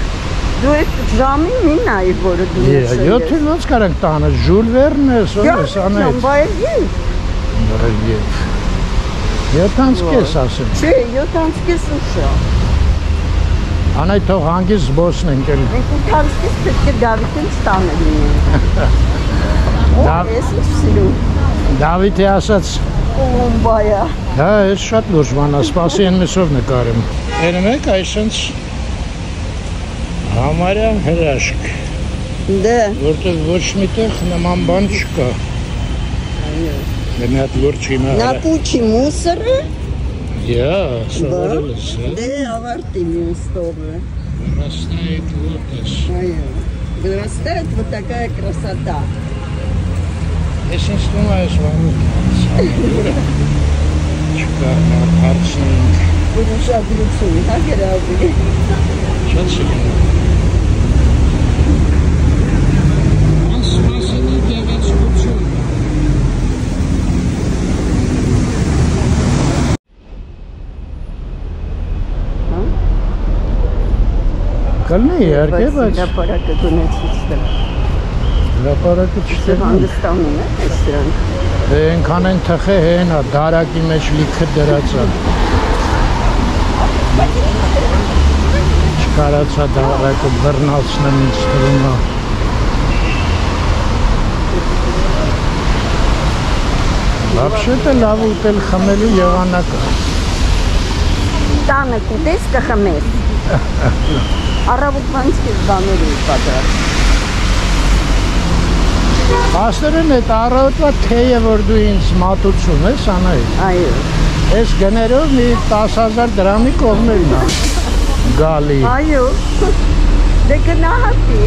Դու այդ ժամին մի նայի, որը դու ես ես։ 7-ին ոնց կարանք տանը, Ժուլ Վերն ես, ով ես անայդ։ Բայց ես։ 7:30 ասեմ։ Չէ, 7:30 ուշա։ Անայդ թող հանգիստ զբոսնենք էլ։ Մենք 8:30 պետք է Դավիթին ստանը լինենք։ Ես ինչ սիրում։ Դավիթի ասաց Կոլումբայա։ Հա, ես շատ լուրջ բան է, սպասի են մեսով նկարեմ։ Երում եք այսենց համարյա հրաշք։ Դե։ Որտեղ ոչ միտեղ նման բան չկա։ Դե մի հատ լուրջ հիմա։ Նապուչի մուսորը։ Я, սովորել ես։ Դե ավարտի մյուս տողը։ Вырастает вот это. Вырастает вот такая красота. Если снимаешь вам шикарно, парчный. Будем сейчас груцуем, так и разные. Сейчас шикарно. Он спасенный девять скучен. Կլնի իհարկե, բայց հրապարակը գունեցից տեղ։ հրապարակը չտեղ հանգստանում է այս դրան։ Դե ենքան են թխե հեն է, դարակի մեջ լիքը դրած է։ Չկարացա դարակը բռնացնեմ ինձ թվում է։ Вообще-то լավ ուտել խմելու եղանակ է։ Տանը կուտես կխմես։ Առավոտվանից կես բաներ էի պատրաստ։ Աստերեն այդ առավոտվա թեյը, որ դու ինձ մատուցում ես, Անահիտ։ Այո։ Այս գներով մի 10,000 դրամի կողմերն է գալի։ Այո։ Դե գնահատի։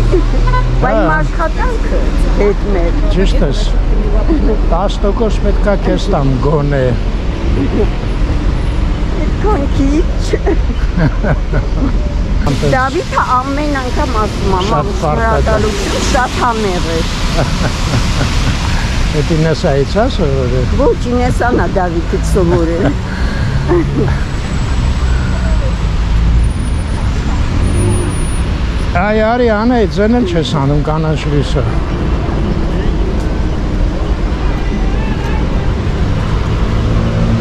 Բայց աշխատանքը հետ մեր։ Ճիշտ ես։ 10% պետք է քեզ տամ գոնե։ Այդքան քիչ։ Դավիթը ամեն անգամ ասում է, մամ, շնորհակալություն, շատ համեղ է։ Էդ ինեսայից է սովորել։ Ոչ, ինեսան է Դավիթից սովորել։ Այ արի Անահիտ, ձեն էլ չես անում կանաչ լույսը։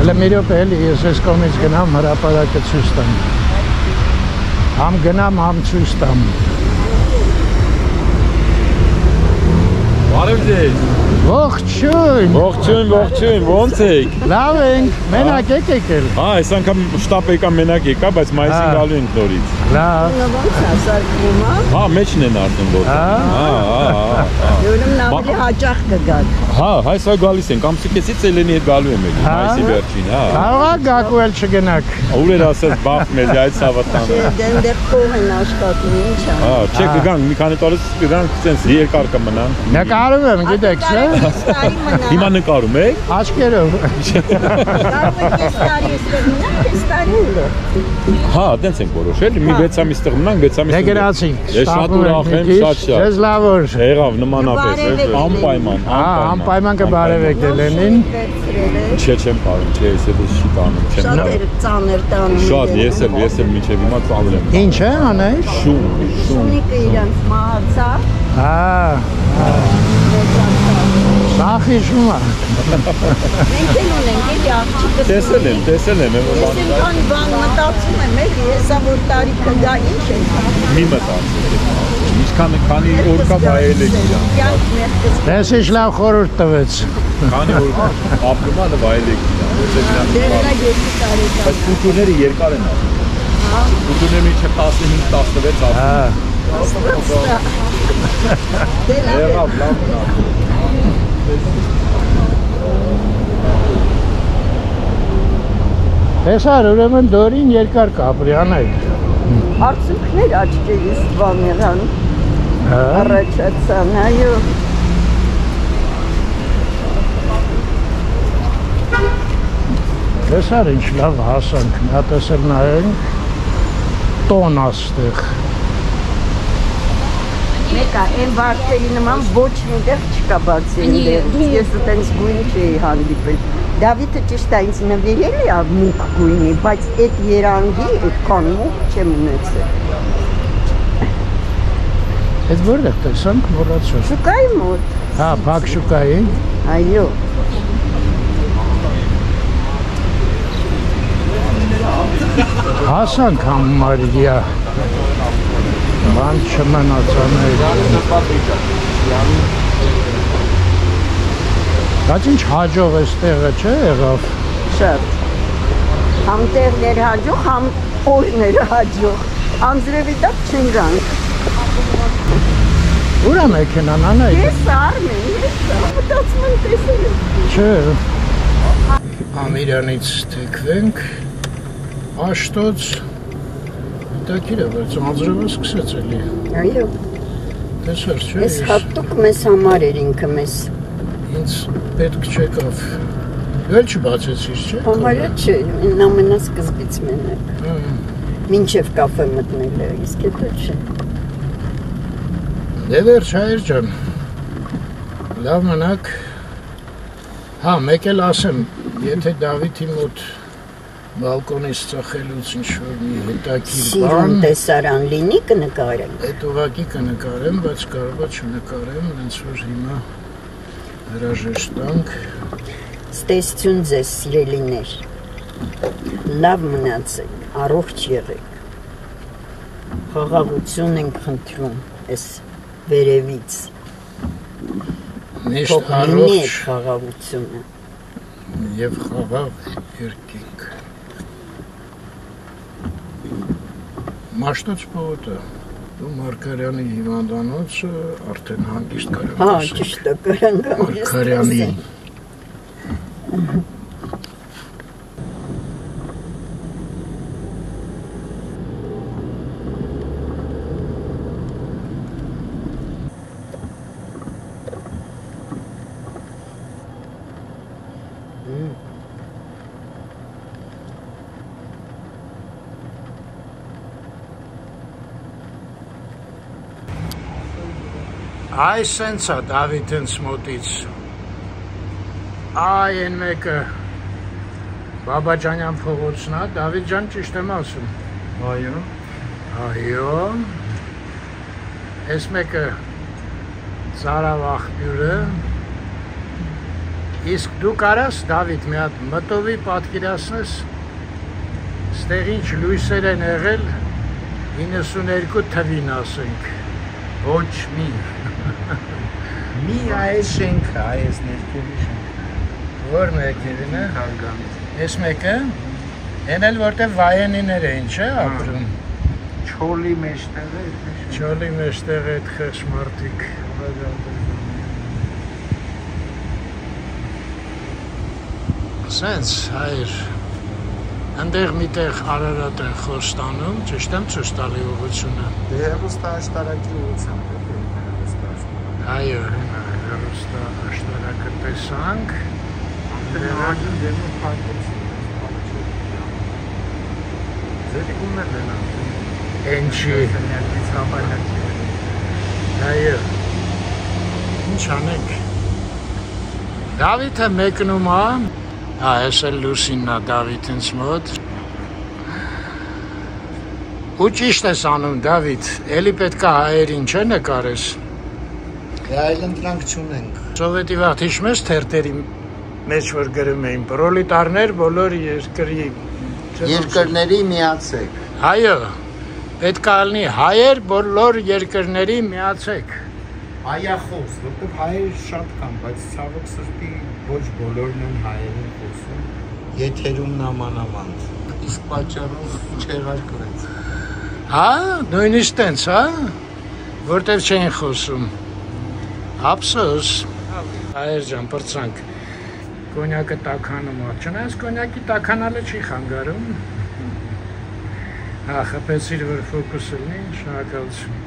Հələ մի րոպե էլի ես այս կողմից գնամ հրապարակը ցույց տամ։ Համ գնամ, համ ցույց տամ։ Բարև ձեզ։ Ողջույն։ Ողջույն, ոնց եք։ Լավ ենք, մենակ եք եկել։ Հա, այս անգամ շտապ եկա մենակ եկա, բայց մայիսին գալու ենք նորից։ Լավ։ Ոնց ասարկում է։ Հա, մեջն են արդեն որ։ Ուրեմն ավելի հաճախ կգաք։ Հա, այսօր գալիս ենք, ամսիկեցից Էլենի հետ գալու եմ եկել, մայիսի վերջին, հա։ Կարող եք գակու էլ չգնաք։ Ուր էր ասած բախտ մեզ այդ սավատանը։ Դենտեղ փող են աշխատում, ինչ է։ Հա, չէ կգանք, մի քանի տարի կգանք, sense երկար կմնան։ Նկարում եմ, գիտեք, չէ՞։ Հիմա նկարում եք։ Աչքերով։ Կարող եք այս տարի էստեղ մնանք, այս տարի ուլը։ Հա, տենց ենք որոշել, մի 6 ամիս տեղ մնանք, 6 ամիս։ Դեգրացինք։ Ես շատ ուրախ եմ, շատ։ Ես լավ որ։ Եղավ նմանապես, անպայման, Անպայման կբարևեք Էլենին։ Չէ, չեմ πάρում, չէ, ես էլ չի տանում, չեմ Շատ տանում։ էր ծանր տանում։ Շատ, ես էլ միջև հիմա ծանր եմ։ Ինչ է անեի։ Շուն։ Շունիկը իրանց մահացավ։ Հա։ Սախիշում է։ Մենք էլ ունենք, էլի աղջիկը։ Տեսել եմ։ Ես ինքան բան մտածում եմ, էլի, հեսա որ տարիքը գա ինչ է։ Մի մտածել։ Քանի օր կա վայել եք իրան։ Դες ինչ լավ խորհուրդ տվեց։ Քանի օր ապրում ա վայել եք իրան։ Դերնա 7 տարի։ Բայց կուտուրները երկար են ապրում։ Հա։ Կուտուրները միջև 15-16 ապրում։ Հա։ Եղավ, լավ։ Տեսար, ուրեմն դորին երկար կապրի, անայք։ Արցունքներ աչքերիս բան եղան։ Առաջացան, այո։ Տեսար, ինչ լավ հասանք, նա տեսել նայենք, տոն աստեղ։ Մեկա, են վարդերի նման ոչ միտեղ չկա բացի ընդեղից, ես ուտենց գույն չէի հանդիպել։ Դավիթը ճիշտ է ինձ նվիրել է մուկ գույնի, բայց այդ երանգի, այդքան մուկ չեմ ունեցել։ Այդ որտեղ տեսանք, մոռացա։ Շուկայի մոտ։ Հա, փակ շուկայի։ Այո։ Հասանք համարյա։ Բան չմնացաներ։ Բայց ինչ հաջող էստեղը չէ եղավ։ Շատ։ Համ տեղներ հաջող, համ օրներ հաջող։ Անձրևի տակ չեն գանք։ Ուր է մեքենան, անայք։ Ես Արմեն, ես մտածում եմ տեսել եմ։ Չէ։ Ամիրանից թեքվենք, աշտոց, տակիր է, բայց անձրևը սկսեց էլի։ Այո։ Տեսար, չէ։ Ես հատուկ մեզ համար էր ինքը մեզ։ Ինձ պետք չեկավ։ Էլ չբացեցիր, չէ։ Համարյա չէ, ամենասկզբից մենակ։ Մինչև կաֆե մտնել է, իսկ հետո չէ։ Դե վերջ հայր ջան, լավ մնաք, հա մեկ էլ ասեմ, եթե Դավիթի մոտ բալկոնից ծախելուց ինչ-որ մի հետաքրքիր բան Սիրուն տեսարան լինի կնկարեմ։ Այդ ուղղակի կնկարեմ, բայց կարող է չնկարեմ, ոնց որ հիմա հրաժեշտ տանք։ Ստեսություն ձեզ սիրելիներ, լավ մնացեք, առողջ եղեք, խաղաղություն ենք խնդրում ես վերևից, Միշտ թող լինի առողջ այդ խաղաղությունը։ և խաղաղ երկինք։ Մաշտոց պողոտը, դու Մարգարյանի հիվանդանոցը արդեն հանգիստ կարամ Հա, ճիշտ է, կարանք հանգիստ Մարգարյանի Այ սենց է Դավիթ հենց մոտից, այ են մեկը Բաբաջանյան փողոցն է, Դավիթ ջան ճիշտ եմ ասում։ Այո։ Այո։ Այս մեկը Ծարավ աղբյուրը։ Իսկ դու կարաս Դավիթ մի հատ մտովի պատկերացնես, ստեղ ինչ լույսեր են եղել 92 թվին ասենք։ Ոչ մի։ Մի այս շենքը, այս ներքևի շենքը։ Որ մեկերին է։ Հարգան։ Այս մեկը։ Են էլ որտեղ վայենիներ էին, չէ՞, ապրում։ Չոլի մեջտեղ է, Չոլի մեջտեղ այդ խեղճ մարդիկ։ Սենց, հայր։ Այնտեղ միտեղ Արարատ են խոստանում, ճիշտ եմ ցույց տալի ուղղությունը։ Դե հեռուստա աշտարակի ուղղությամբ է, Այո, հեռուստա աշտարակը տեսանք։ Ահագին դեմը փակեցին, ձերի գումներ են անում։ Ինչի։ Այո։ Ինչ անենք։ Դավիթը մեկնում է, այս էլ Լուսինն է Դավիթից մոտ։ Ու ճիշտ ես անում, Դավիթ, էլի պետք է հայերին չէ նկարես։ Դե այլ ընտրանք չունենք։ Սովետի վաղ հիշում ես թերթերի մեջ որ գրում էին պրոլետարներ բոլոր երկրների միացեք։ Այո, պետք է լինի հայեր բոլոր երկրների միացեք։ Հայախոս, որտեղ հայեր շատ կան, բայց ցավոք սրտի ոչ բոլորն են հայերեն խոսում։ Եթերում նամանավանդ։ Իսկ պատճառով չեղարկվեց։ Հա, նույնիսկ տենց, հա, որտեղ չեն խոսում։ Ափսոս։ Հայեր ջան, պրծանք։ Կոնյակը տաքանում է, չնայած կոնյակի տաքանալը չի խանգարում։ Հա, խփեցիր, որ ֆոկուսը լինի, շնորհակալություն։